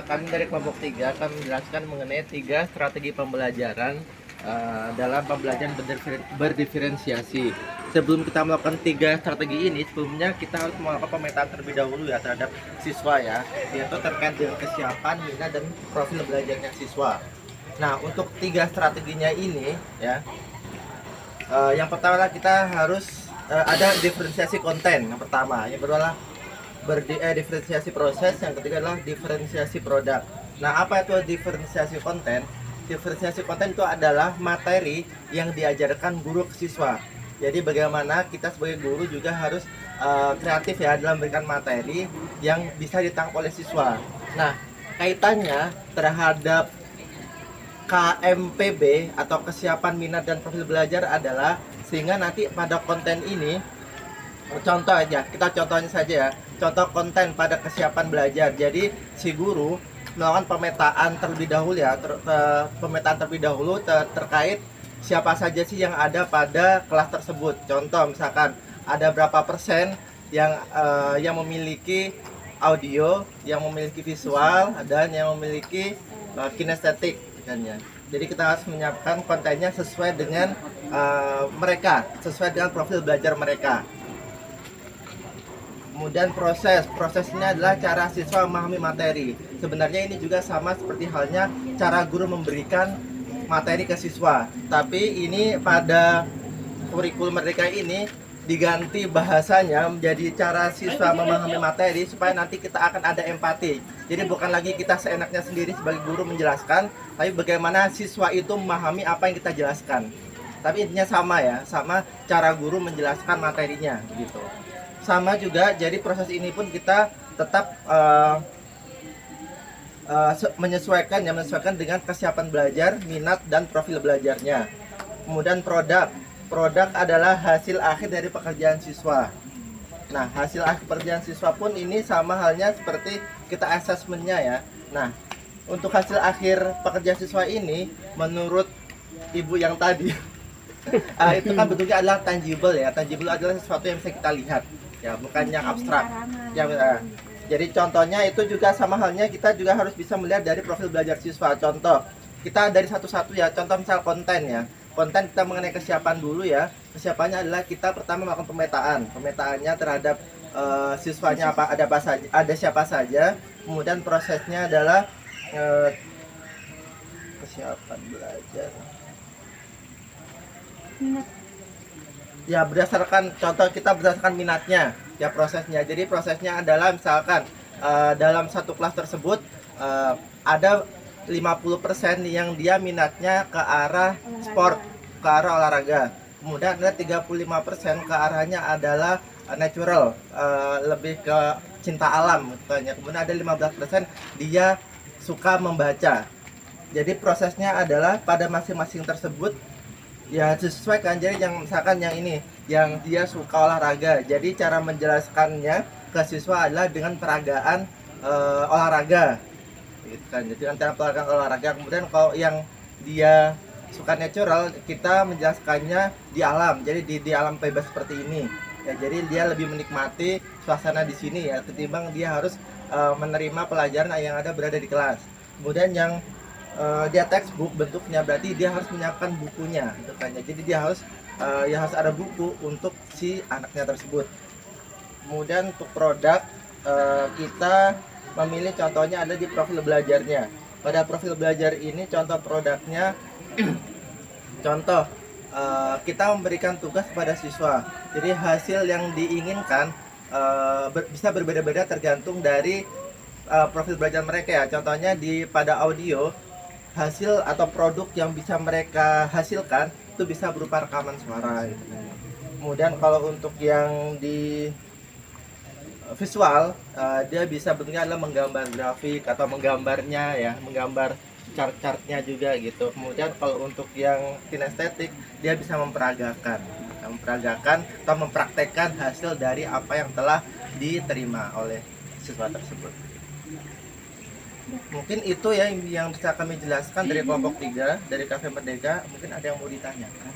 Kami dari kelompok 3 akan menjelaskan mengenai 3 strategi pembelajaran dalam pembelajaran berdiferensiasi. Sebelum kita melakukan 3 strategi ini, sebelumnya kita harus melakukan pemetaan terlebih dahulu ya terhadap siswa ya, yaitu terkait dengan kesiapan, minat, dan profil belajarnya siswa. Nah, untuk 3 strateginya ini ya, yang pertama kita harus ada diferensiasi konten. Yang pertama, yang kedua adalah diferensiasi proses, yang ketiga adalah diferensiasi produk. Nah, apa itu diferensiasi konten? Diferensiasi konten itu adalah materi yang diajarkan guru ke siswa. Jadi bagaimana kita sebagai guru juga harus kreatif ya dalam memberikan materi yang bisa ditangkap oleh siswa. Nah, kaitannya terhadap KMPB atau kesiapan minat dan profil belajar adalah sehingga nanti pada konten ini, contoh aja, kita contohnya saja ya, contoh konten pada kesiapan belajar. Jadi si guru melakukan pemetaan terlebih dahulu ya, pemetaan terlebih dahulu terkait siapa saja sih yang ada pada kelas tersebut. Contoh misalkan ada berapa persen yang memiliki audio, yang memiliki visual, dan yang memiliki kinestetik kan ya. Jadi kita harus menyiapkan kontennya sesuai dengan mereka, sesuai dengan profil belajar mereka. Kemudian prosesnya adalah cara siswa memahami materi. Sebenarnya ini juga sama seperti halnya cara guru memberikan materi ke siswa. Tapi ini pada kurikulum mereka ini diganti bahasanya menjadi cara siswa memahami materi supaya nanti kita akan ada empati. Jadi bukan lagi kita seenaknya sendiri sebagai guru menjelaskan, tapi bagaimana siswa itu memahami apa yang kita jelaskan. Tapi intinya sama ya, sama cara guru menjelaskan materinya gitu. Sama juga, jadi proses ini pun kita tetap menyesuaikan dengan kesiapan belajar, minat, dan profil belajarnya. Kemudian produk adalah hasil akhir dari pekerjaan siswa. Nah, hasil akhir pekerjaan siswa pun ini sama halnya seperti kita asesmennya ya. Nah, untuk hasil akhir pekerjaan siswa ini menurut ibu yang tadi itu kan bentuknya adalah tangible ya. Tangible adalah sesuatu yang bisa kita lihat ya, bukan yang abstrak ya. Jadi contohnya itu juga sama halnya, kita juga harus bisa melihat dari profil belajar siswa. Contoh kita dari satu-satu ya, contoh misal konten ya, konten kita mengenai kesiapan dulu ya. Kesiapannya adalah kita pertama melakukan pemetaannya terhadap siswanya ada siapa saja. Kemudian prosesnya adalah kesiapan belajar ya, berdasarkan minatnya ya prosesnya. Jadi prosesnya adalah misalkan dalam satu kelas tersebut ada 50% yang dia minatnya ke arah sport, ke arah olahraga. Kemudian ada 35% ke arahnya adalah natural, lebih ke cinta alam katanya. Kemudian ada 15% dia suka membaca. Jadi prosesnya adalah pada masing-masing tersebut ya disesuaikan. Jadi yang misalkan yang ini yang dia suka olahraga, jadi cara menjelaskannya ke siswa adalah dengan peragaan olahraga gitu kan. Jadi antara peragaan olahraga. Kemudian kalau yang dia suka natural, kita menjelaskannya di alam. Jadi di alam bebas seperti ini ya. Jadi dia lebih menikmati suasana di sini ya, ketimbang dia harus menerima pelajaran yang ada berada di kelas. Kemudian yang dia textbook bentuknya, berarti dia harus menyiapkan bukunya gitu kan. Jadi dia harus ada buku untuk si anaknya tersebut. Kemudian untuk produk kita memilih contohnya ada di profil belajarnya. Pada profil belajar ini contoh produknya contoh kita memberikan tugas kepada siswa. Jadi hasil yang diinginkan bisa berbeda-beda tergantung dari profil belajar mereka ya. Contohnya pada audio, hasil atau produk yang bisa mereka hasilkan itu bisa berupa rekaman suara gitu. Kemudian kalau untuk yang di visual, dia bisa bentuknya adalah menggambar grafik atau menggambarnya ya, menggambar chart-chartnya juga gitu. Kemudian kalau untuk yang kinestetik, dia bisa memperagakan atau mempraktekkan hasil dari apa yang telah diterima oleh siswa tersebut. Mungkin itu ya yang bisa kami jelaskan dari kelompok 3 dari Cafe Merdeka. Mungkin ada yang mau ditanyakan.